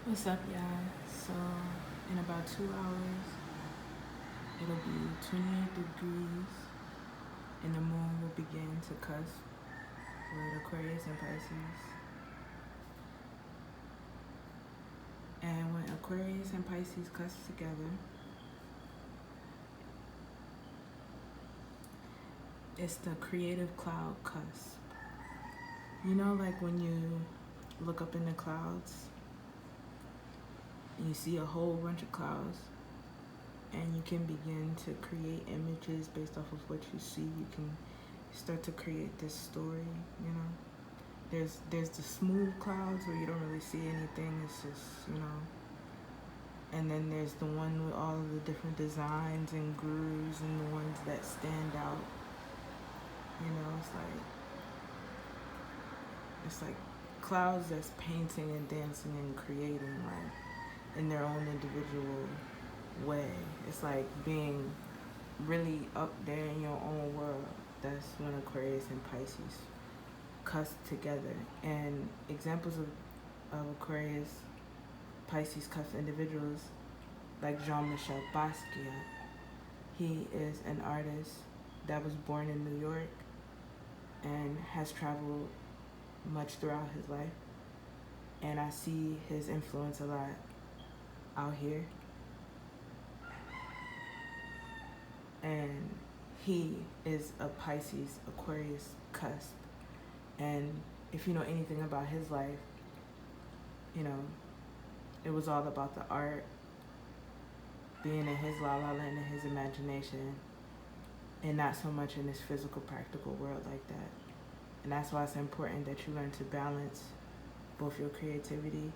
What's up, y'all? So, in about 2 hours, it'll be 28 degrees, and the moon will begin to cusp with Aquarius and Pisces. And when Aquarius and Pisces cusp together, it's the creative cloud cusp. You know, like when you look up in the clouds, and you see a whole bunch of clouds, and you can begin to create images based off of what you see. You can start to create this story, you know. There's the smooth clouds where you don't really see anything. It's just, you know. And then there's the one with all of the different designs and grooves and the ones that stand out. You know, it's like clouds that's painting and dancing and creating, like, in their own individual way. It's like being really up there in your own world. That's when Aquarius and Pisces cusp together. And examples of Aquarius, Pisces cusp individuals, like Jean-Michel Basquiat. He is an artist that was born in New York and has traveled much throughout his life. And I see his influence a lot out here. And he is a Pisces Aquarius cusp. And if you know anything about his life, you know, it was all about the art, being in his la la land, in his imagination, and not so much in this physical, practical world like that. And that's why it's important that you learn to balance both your creativity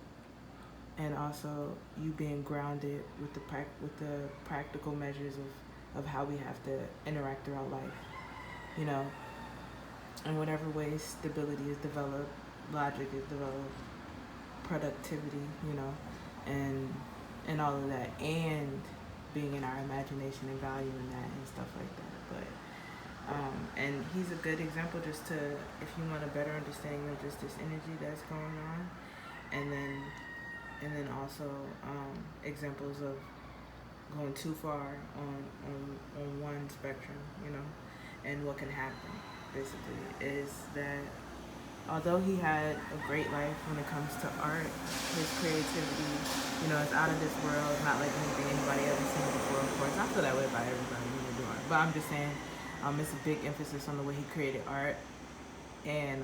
and also you being grounded with the practical measures of how we have to interact throughout life. You know, in whatever ways stability is developed, logic is developed, productivity, you know, and all of that, and being in our imagination and valuing that and stuff like that. But and he's a good example just to, if you want a better understanding of just this energy that's going on, and then also examples of going too far on one spectrum, you know, and what can happen basically is that although he had a great life when it comes to art, his creativity, you know, is out of this world, not like anything anybody ever seen before, of course. I feel that way about everybody when they do art. But I'm just saying, it's a big emphasis on the way he created art. And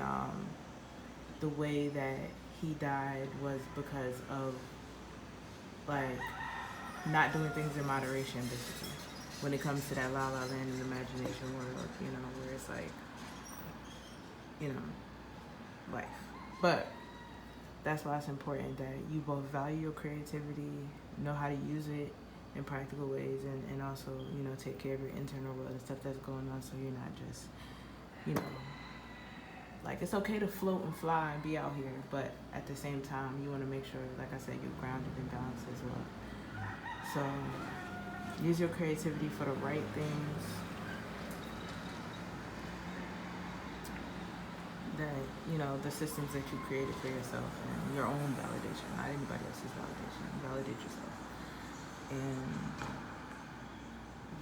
the way that he died was because of, like, not doing things in moderation, basically. When it comes to that la la land and imagination world, you know, where it's like, you know, life. But that's why it's important that you both value your creativity, know how to use it in practical ways, and also, you know, take care of your internal world and stuff that's going on, so you're not just, you know, like, it's okay to float and fly and be out here, but at the same time, you want to make sure, like I said, you're grounded and balanced as well. So use your creativity for the right things that, you know, the systems that you created for yourself and your own validation, not anybody else's validation. Validate yourself. And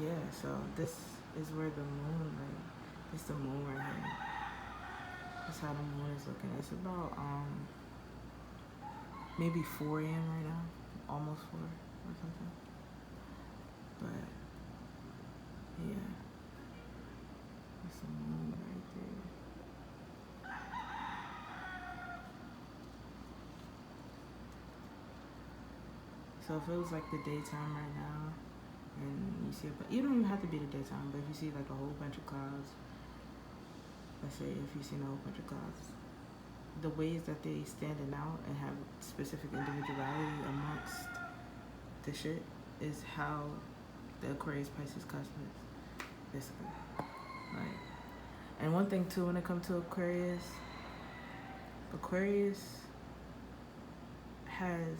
yeah, so this is where the moon, like, it's the moon right here. That's how the moon is looking. It's about maybe 4 a.m. right now, almost 4 or something. But yeah, it's the moon right there. So if it was like the daytime right now, and you see, you don't even have to be the daytime, but if you see like a whole bunch of clouds, let's say if you see a whole bunch of clouds, the ways that they standing out and have specific individuality amongst the shit is how the Aquarius Pisces cusp is, basically. Like, and one thing too, when it comes to Aquarius has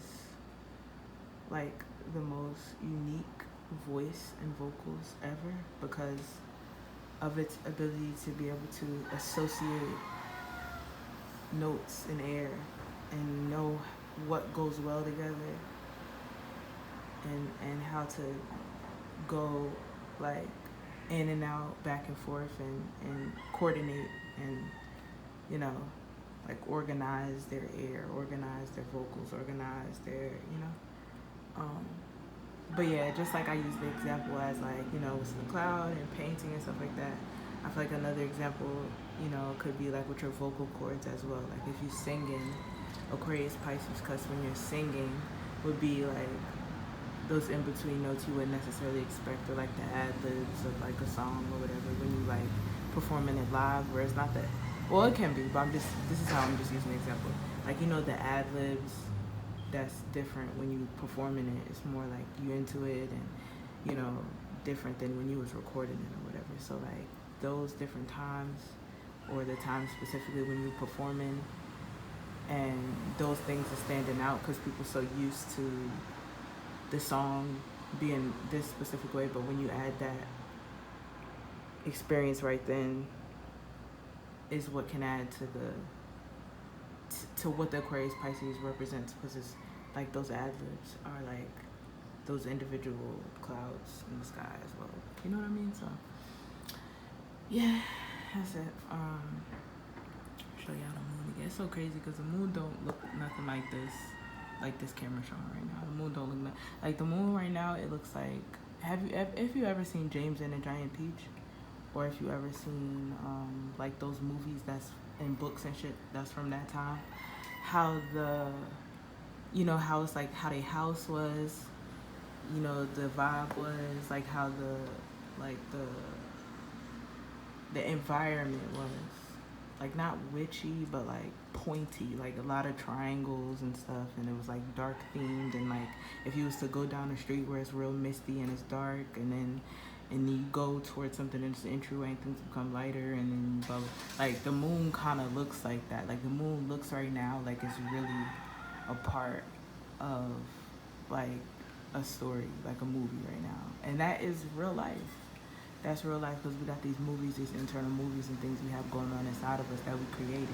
like the most unique voice and vocals ever because of its ability to be able to associate notes in air and know what goes well together, and how to go like in and out, back and forth, and coordinate, and you know, like organize their air, organize their vocals, organize their, you know. But yeah, just like I use the example as like, you know, with the cloud and painting and stuff like that, I feel like another example, you know, could be like with your vocal cords as well. Like if you're singing, Aquarius, Pisces, Cusp, when you're singing, would be like those in between notes you wouldn't necessarily expect, or like the ad libs of like a song or whatever when you like performing it live, where it's not that, well, it can be, but this is how I'm just using an example. Like, you know, the ad libs, that's different when you performing it. It's more like you into it, and you know, different than when you was recording it or whatever. So like those different times, or the times specifically when you performing, and those things are standing out because people so used to the song being this specific way, but when you add that experience right then is what can add to to what the Aquarius Pisces represents, because it's like those ad-libs are like those individual clouds in the sky as well. You know what I mean? So yeah, that's it. Show y'all the moon again. It's so crazy because the moon don't look nothing like this camera showing right now. The moon don't look like the moon right now. It looks like, if you ever seen James and the Giant Peach, or if you ever seen like those movies that's in books and shit that's from that time, how you know, how it's like how their house was, you know, the vibe was like how the environment was like not witchy, but like pointy, like a lot of triangles and stuff, and it was like dark themed, and like if you was to go down the street where it's real misty and it's dark, and you go towards something and it's an entryway and things become lighter, and then blah, blah. Like the moon kind of looks like that. Like the moon looks right now like it's really a part of like a story, like a movie right now, and that is real life. That's real life, because we got these movies, these internal movies and things we have going on inside of us that we created,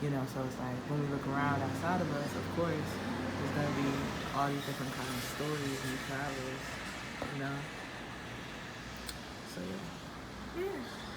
you know. So it's like when we look around outside of us, of course, there's gonna be all these different kinds of stories and travels, you know. So yeah.